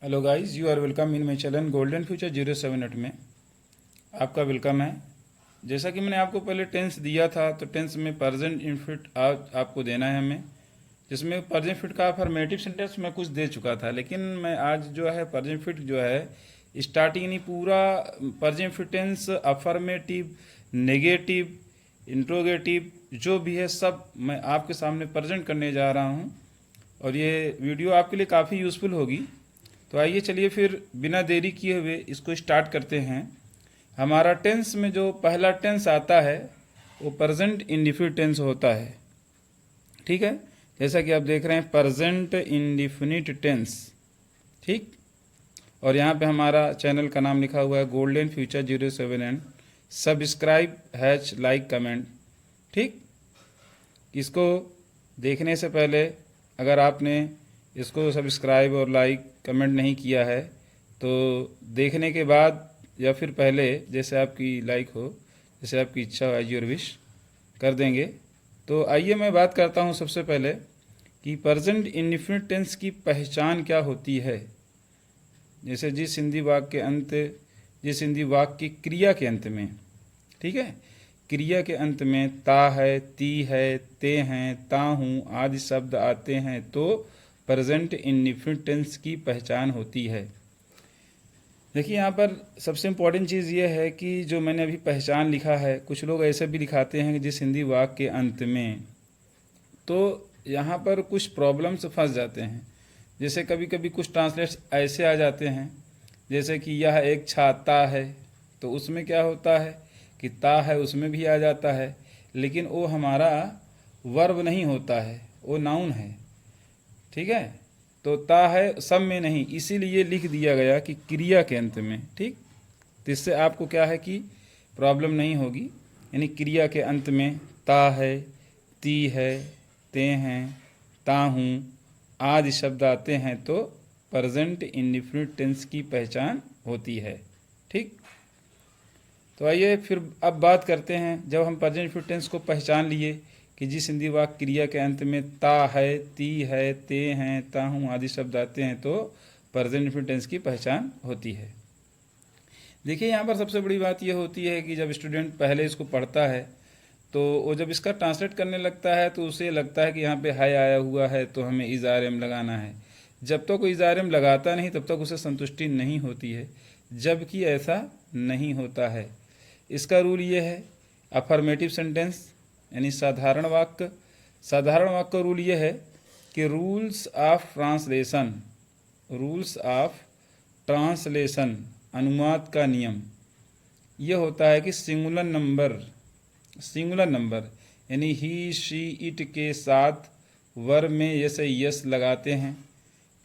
Hello guys, you are welcome in my channel golden future 07 में आपका welcome है। जैसा कि मैंने आपको पहले टेंस दिया था, तो टेंस में प्रेजेंट इनफिट आपको देना है हमें, जिसमें प्रेजेंट फिट का अफर्मेटिव सेंटेंस मैं कुछ दे चुका था, लेकिन मैं आज जो है प्रेजेंट फिट जो है स्टार्टिंग नहीं पूरा present fit tense affirmative, negative, interrogative जो भी है सब मैं आपके सामने प्रेजेंट करने जा रहा हूँ और ये वीडियो आपके लिए काफ़ी यूज़फुल होगी। तो आइए चलिए फिर बिना देरी किए हुए इसको स्टार्ट करते हैं। हमारा टेंस में जो पहला टेंस आता है वो प्रेजेंट इंडिफिनिट टेंस होता है। ठीक है, जैसा कि आप देख रहे हैं प्रेजेंट इंडिफिनिट टेंस। ठीक, और यहाँ पे हमारा चैनल का नाम लिखा हुआ है golden future 07 and subscribe hatch like comment. ठीक, इसको देखने से पहले अगर आपने इसको सब्सक्राइब और लाइक कमेंट नहीं किया है तो देखने के बाद या फिर पहले, जैसे आपकी लाइक हो, जैसे आपकी इच्छा हो, एज योर विश कर देंगे। तो आइए मैं बात करता हूँ सबसे पहले कि प्रेजेंट इंडिफिनिट टेंस की पहचान क्या होती है। जैसे जिस हिंदी वाक्य की क्रिया के अंत में, ठीक है, क्रिया के अंत में ता है, ती है, ते हैं, ता हूँ आदि शब्द आते हैं तो प्रेजेंट इंडिफिनिट टेंस की पहचान होती है। देखिए यहाँ पर सबसे इम्पॉर्टेंट चीज़ ये है कि जो मैंने अभी पहचान लिखा है, कुछ लोग ऐसे भी लिखाते हैं कि जिस हिंदी वाक्य के अंत में, तो यहाँ पर कुछ प्रॉब्लम्स फंस जाते हैं। जैसे कभी कभी कुछ ट्रांसलेट्स ऐसे आ जाते हैं, जैसे कि यह एक छाता है, तो उसमें क्या होता है कि ता है उसमें भी आ जाता है, लेकिन वो हमारा वर्ब नहीं होता है, वो नाउन है। ठीक है, तो ता है सब में नहीं, इसीलिए लिख दिया गया कि क्रिया के अंत में। ठीक, तो इससे आपको क्या है कि प्रॉब्लम नहीं होगी। यानी क्रिया के अंत में ता है, ती है, ते हैं, ता हूँ आदि शब्द आते हैं तो प्रेजेंट इंडिफिनिट टेंस की पहचान होती है। ठीक, तो आइए फिर अब बात करते हैं, जब हम प्रेजेंट इंडिफिनिट टेंस को पहचान लिए कि जिस हिंदी वाक्य क्रिया के अंत में ता है, ती है, ते हैं, ता हूँ आदि शब्द आते हैं तो प्रेजेंट इंडिफिनिट टेंस की पहचान होती है। देखिए यहाँ पर सबसे बड़ी बात यह होती है कि जब स्टूडेंट पहले इसको पढ़ता है तो वो जब इसका ट्रांसलेट करने लगता है तो उसे लगता है कि यहाँ पे है आया हुआ है तो हमें इज़ आर एम लगाना है। जब तक कोई इज़ आर एम लगाता नहीं तब तक उसे संतुष्टि नहीं होती है, जबकि ऐसा नहीं होता है। इसका रूल ये है, अफर्मेटिव सेंटेंस यानी साधारण वाक्य का रूल ये है कि रूल्स ऑफ ट्रांसलेशन अनुवाद का नियम यह होता है कि सिंगुलर नंबर यानी ही, शी, इट के साथ वर्ब में यस लगाते हैं।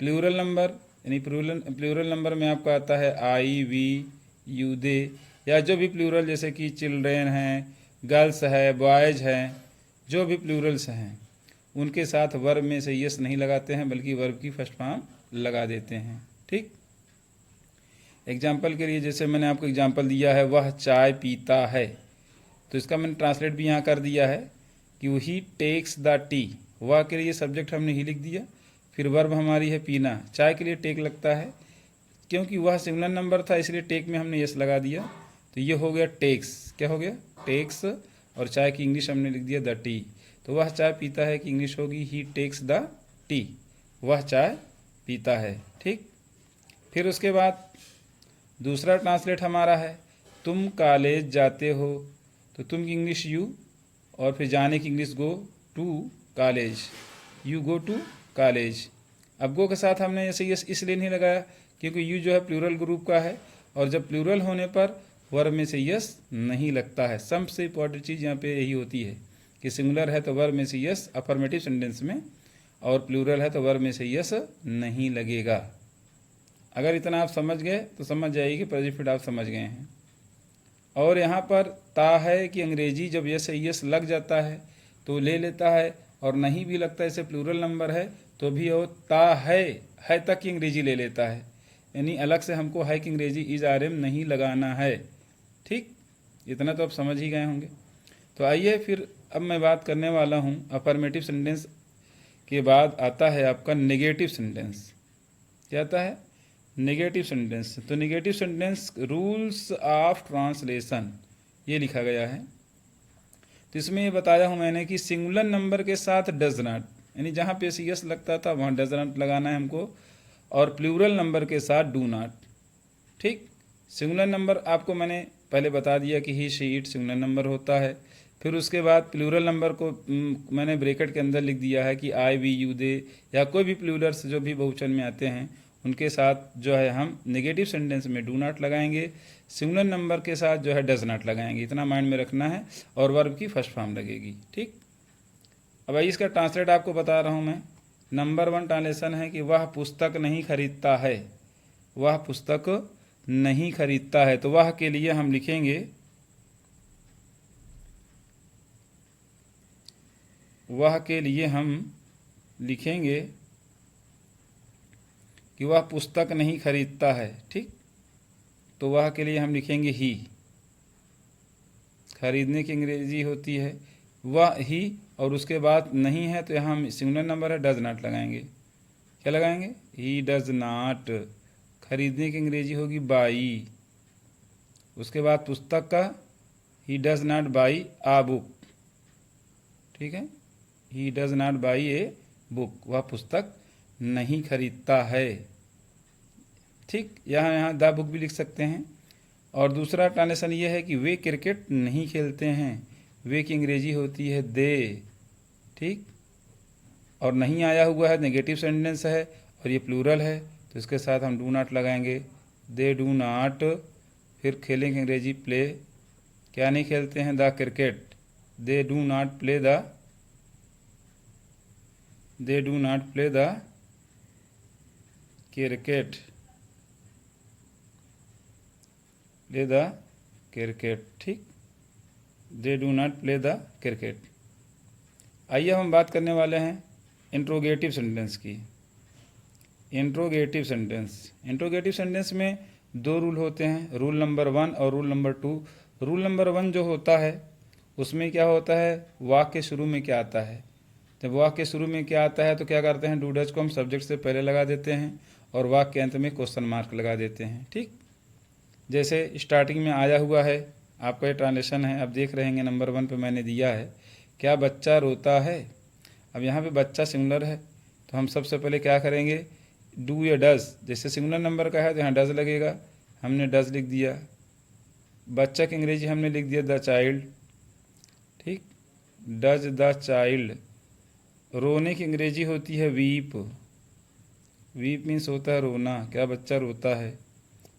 प्लूरल नंबर यानी प्लूरल नंबर में आपका आता है आई, वी, यू, दे, या जो भी प्लूरल जैसे कि चिल्ड्रेन हैं, गर्ल्स है, बॉयज हैं, जो भी प्लूरल्स हैं उनके साथ वर्ब में से यस नहीं लगाते हैं बल्कि वर्ब की फर्स्ट फॉर्म लगा देते हैं। ठीक, एग्जाम्पल के लिए जैसे मैंने आपको एग्जाम्पल दिया है, वह चाय पीता है, तो इसका मैंने ट्रांसलेट भी यहाँ कर दिया है कि ही टेक्स द टी। वह के लिए सब्जेक्ट हमने ही लिख दिया, फिर वर्ब हमारी है पीना, चाय के लिए टेक लगता है, क्योंकि वह सिंगुलर नंबर था इसलिए टेक में हमने यस लगा दिया, तो ये हो गया टेक्स। क्या हो गया? टेक्स। और चाय की इंग्लिश हमने लिख दिया द टी, तो वह चाय पीता है की इंग्लिश होगी ही टेक्स द टी, वह चाय पीता है। ठीक, फिर उसके बाद दूसरा ट्रांसलेट हमारा है, तुम कॉलेज जाते हो, तो तुम की इंग्लिश यू और फिर जाने की English go to college, you go to college. अब गो के साथ हमने ऐसे यस इसलिए नहीं लगाया क्योंकि यू जो है प्लूरल ग्रुप का है और जब प्लूरल होने पर वर्ब में से यस नहीं लगता है। सबसे इम्पॉर्टेंट चीज़ यहाँ पे यही होती है कि सिंगुलर है तो वर्ब में से यस अफर्मेटिव सेंटेंस में, और प्लूरल है तो वर्ब में से यस नहीं लगेगा। अगर इतना आप समझ गए तो समझ जाइए कि प्रेजेंट फिट आप समझ गए हैं। और यहाँ पर ता है कि अंग्रेजी जब यस लग जाता है तो ले लेता है, और नहीं भी लगता, जैसे प्लूरल नंबर है तो भी वो ता है तक की अंग्रेजी ले लेता है, यानी अलग से हमको है कि अंग्रेजी इज़ आर एम नहीं लगाना है। ठीक, इतना तो आप समझ ही गए होंगे। तो आइए फिर अब मैं बात करने वाला हूँ अफर्मेटिव सेंटेंस के बाद आता है आपका नेगेटिव सेंटेंस। क्या आता है? नेगेटिव सेंटेंस, तो negative sentence rules of translation ये लिखा गया है। तो इसमें ये बताया हूँ मैंने कि सिंगुलर नंबर के साथ डज नॉट, यानी जहाँ पे सी एस लगता था वहाँ डज नॉट लगाना है हमको, और प्लूरल नंबर के साथ डू नॉट। ठीक, सिंगुलर नंबर आपको मैंने पहले बता दिया कि ही शी इट सिंगुलर नंबर होता है। फिर उसके बाद प्लूरल नंबर को मैंने ब्रैकेट के अंदर लिख दिया है कि आई वी यू दे, या कोई भी प्लूरल्स जो भी बहुवचन में आते हैं उनके साथ जो है हम नेगेटिव सेंटेंस में डू नॉट लगाएंगे, सिंगुलर नंबर के साथ जो है डज नॉट लगाएंगे। इतना माइंड में रखना है, और वर्ब की फर्स्ट फॉर्म लगेगी। ठीक, अब भाई इसका ट्रांसलेट आपको बता रहा हूँ मैं। नंबर 1 ट्रांसलेशन है कि वह पुस्तक नहीं खरीदता है, वह पुस्तक नहीं खरीदता है। तो वह के लिए हम लिखेंगे, वह के लिए हम लिखेंगे कि वह पुस्तक नहीं खरीदता है। ठीक, तो वह के लिए हम लिखेंगे ही, खरीदने की अंग्रेजी होती है वह ही, और उसके बाद नहीं है तो यहाँ सिंगुलर नंबर है, डज नॉट लगाएंगे। क्या लगाएंगे? He does not. खरीदने की अंग्रेजी होगी बाई। उसके बाद पुस्तक का he does not buy a book. ठीक है, he does not buy a book, वह पुस्तक नहीं खरीदता है। ठीक, यहाँ द बुक भी लिख सकते हैं। और दूसरा ट्रांसलेशन ये है कि वे क्रिकेट नहीं खेलते हैं, वे की अंग्रेजी होती है दे। ठीक, और नहीं आया हुआ है, नेगेटिव सेंटेंस है और ये प्लूरल है, तो इसके साथ हम डू नॉट लगाएंगे, दे डू नॉट। फिर खेलेंगे अंग्रेजी प्ले, क्या नहीं खेलते हैं? The cricket, they do not play the, they do not play the cricket, play the cricket. ठीक, they do not play the cricket. आइए हम बात करने वाले हैं इंट्रोगेटिव सेंटेंस की। इंट्रोगेटिव सेंटेंस, इंट्रोगेटिव सेंटेंस में 2 रूल होते हैं, रूल नंबर 1 और रूल नंबर 2। रूल नंबर 1 जो होता है उसमें क्या होता है, वाक्य के शुरू में क्या आता है। जब वाक्य के शुरू में क्या आता है तो क्या करते हैं, डू डज को हम सब्जेक्ट से पहले लगा देते हैं और वाक्य के अंत में क्वेश्चन मार्क लगा देते हैं। ठीक, जैसे स्टार्टिंग में आया हुआ है, आपका ये ट्रांसलेशन है, अब देख रहे हैं नंबर 1 पे मैंने दिया है, क्या बच्चा रोता है। अब यहाँ पे बच्चा सिंगुलर है, तो हम सबसे पहले क्या करेंगे, डू या डज, जैसे सिंगुलर नंबर का है तो यहाँ डज लगेगा, हमने डज लिख दिया। बच्चा की अंग्रेजी हमने लिख दिया द चाइल्ड। ठीक, डज द चाइल्ड। रोने की अंग्रेजी होती है वीप, वीप मीन्स होता है रोना, क्या बच्चा रोता है।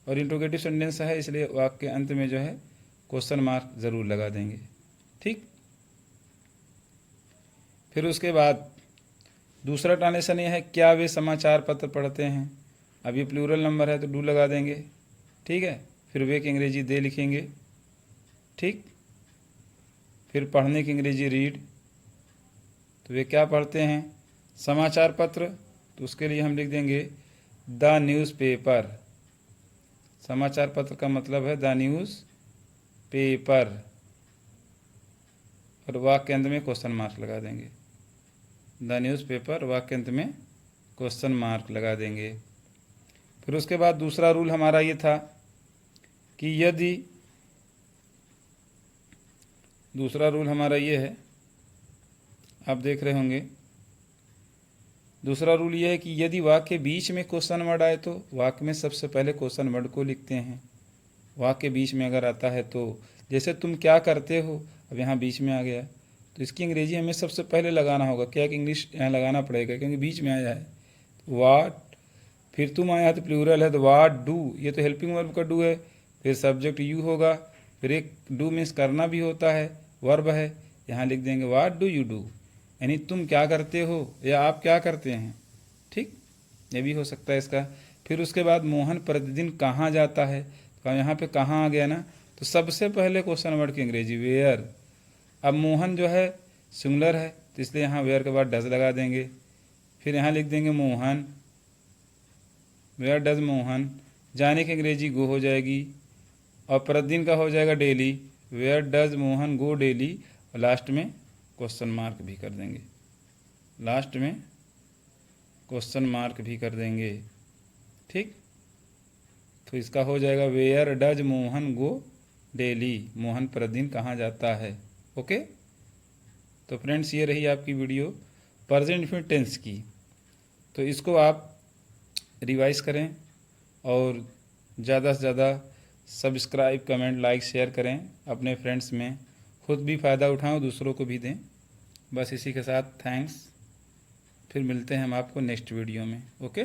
और इंट्रोगेटिव सेंटेंस है इसलिए वाक्य के अंत में जो है क्वेश्चन मार्क ज़रूर लगा देंगे। ठीक, फिर उसके बाद दूसरा ट्रांसलेशन ये है, क्या वे समाचार पत्र पढ़ते हैं। अब ये प्लूरल नंबर है तो डू लगा देंगे। ठीक है, फिर वे की अंग्रेजी दे लिखेंगे। ठीक, फिर पढ़ने की अंग्रेजी रीड, तो वे क्या पढ़ते हैं, समाचार पत्र, तो उसके लिए हम लिख देंगे द न्यूज़पेपर। समाचार पत्र का मतलब है द न्यूज़ पेपर, और वाक्य अंत में क्वेश्चन मार्क लगा देंगे, द न्यूज़पेपर, वाक्य अंत में क्वेश्चन मार्क लगा देंगे। फिर उसके बाद दूसरा रूल हमारा ये था कि यदि, दूसरा रूल हमारा ये है, आप देख रहे होंगे, दूसरा रूल ये है कि यदि वाक्य बीच में क्वेश्चन वर्ड आए तो वाक्य में सबसे पहले क्वेश्चन वर्ड को लिखते हैं। वाक्य बीच में अगर आता है तो, जैसे तुम क्या करते हो, अब यहाँ बीच में आ गया तो इसकी अंग्रेजी हमें सबसे पहले लगाना होगा, क्या कि इंग्लिश यहाँ लगाना पड़ेगा क्योंकि बीच में आया है। वाट, फिर तुम आया तो प्लूरल है तो वाट डू, ये तो हेल्पिंग वर्ब का डू है, फिर सब्जेक्ट यू होगा, फिर एक डू मीन्स करना भी होता है, वर्ब है, यहाँ लिख देंगे वाट डू यू डू, यानी तुम क्या करते हो या आप क्या करते हैं। ठीक, ये भी हो सकता है इसका। फिर उसके बाद मोहन प्रतिदिन कहाँ जाता है, तो यहाँ पे कहाँ आ गया ना, तो सबसे पहले क्वेश्चन वर्ड की अंग्रेजी वेयर। अब मोहन जो है सिंगुलर है तो इसलिए यहाँ वेयर के बाद डज लगा देंगे, फिर यहाँ लिख देंगे मोहन, वेयर डज मोहन। जाने की अंग्रेजी गो हो जाएगी, और प्रतिदिन का हो जाएगा daily, where does Mohan go daily, और लास्ट में क्वेश्चन मार्क भी कर देंगे, लास्ट में क्वेश्चन मार्क भी कर देंगे। ठीक, तो इसका हो जाएगा where does Mohan go daily, Mohan प्रतिदिन कहाँ जाता है। ओके, तो फ्रेंड्स ये रही आपकी वीडियो प्रेजेंट इंडेफिनिट टेंस की। तो इसको आप रिवाइज करें और ज़्यादा से ज़्यादा सब्सक्राइब, कमेंट, लाइक, शेयर करें अपने फ्रेंड्स में, खुद भी फ़ायदा उठाएं और दूसरों को भी दें। बस इसी के साथ थैंक्स, फिर मिलते हैं हम आपको नेक्स्ट वीडियो में। ओके।